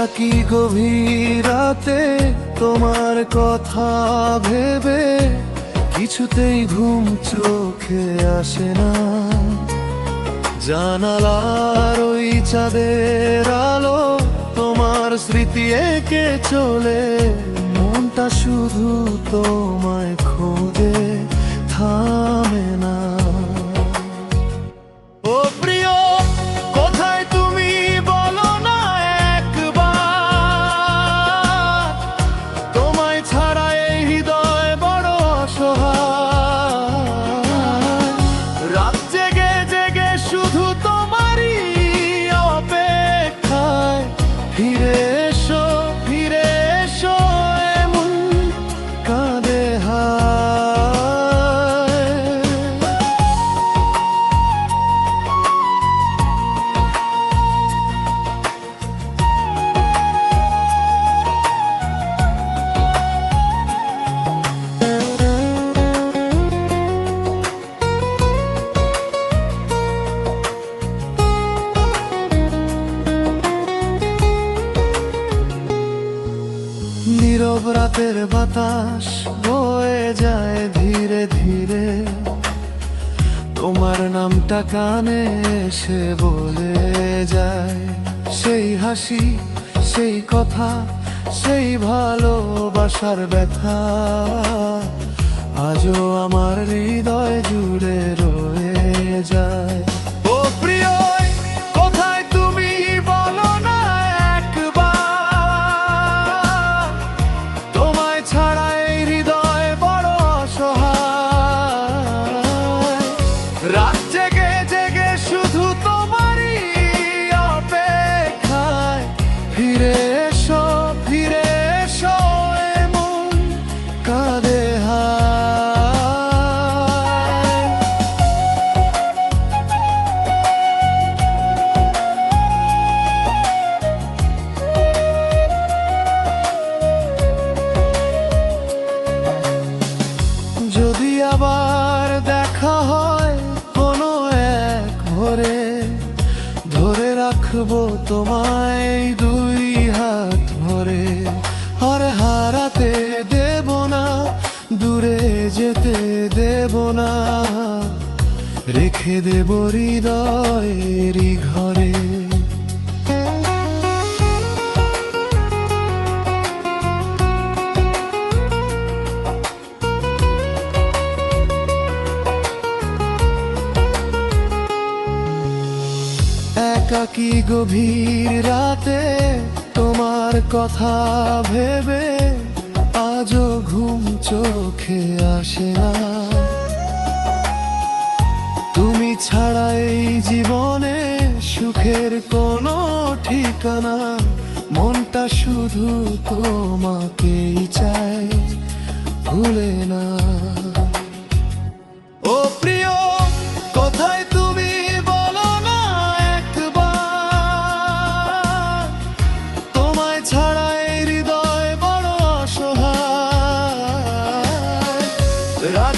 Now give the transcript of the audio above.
একাকী গভীর রাতে তোমার কথা ভেবে কিছুতেই ঘুম চোখে আসে না। জানালার ওই চাঁদের আলো তোমার স্মৃতি এঁকে চলে, মনটা শুধু তোমায় খোঁজে, থামে না। ও প্রিয়, কোথায় তুমি বলো না একবার, তোমায় ছাড়া এই হৃদয় বড় অসহায়। রাত জেগে জেগে শুধু তোমারই অপেক্ষায়, ফিরে এসো ফিরে এসো এমন কাঁদে হায়। নীরব রাতের বাতাস বয়ে যায় ধীরে ধীরে, তোমার নামটা কানে এসে বলে যায়। সেই হাসি, সেই কথা, সেই ভালোবাসার ব্যথা আজও আমার হৃদয় জুড়ে রয়ে যায়। ও প্রিয়, কোথায় তুমি বলো না একবার, তোমায় ছাড়া এই হৃদয় বড় অসহায়। রাত জেগে জেগে শুধু তোমারই অপেক্ষায়, ফিরে এসো ফিরে এসো এমন কাঁদে হায়। যদি আবার দেখা হয় কোনো এক ভোরে, ধরে রাখবো তোমায় দুই হাত ভরে। আর হারাতে দেব না, দূরে যেতে দেব না, রেখে দেব হৃদয়েরই ঘরে। একাকী গভীর রাতে তোমার কথা ভেবে আজও ঘুম চোখে আসে না। তুমি ছাড়া এই জীবনে সুখের কোনো ঠিকানা, মনটা শুধু তোমাকেই চায়, ভুলে না। ও প্রিয়, কোথায় তুমি বলো না একবার, তোমায় ছাড়া এই হৃদয় বড় অসহায়। রাত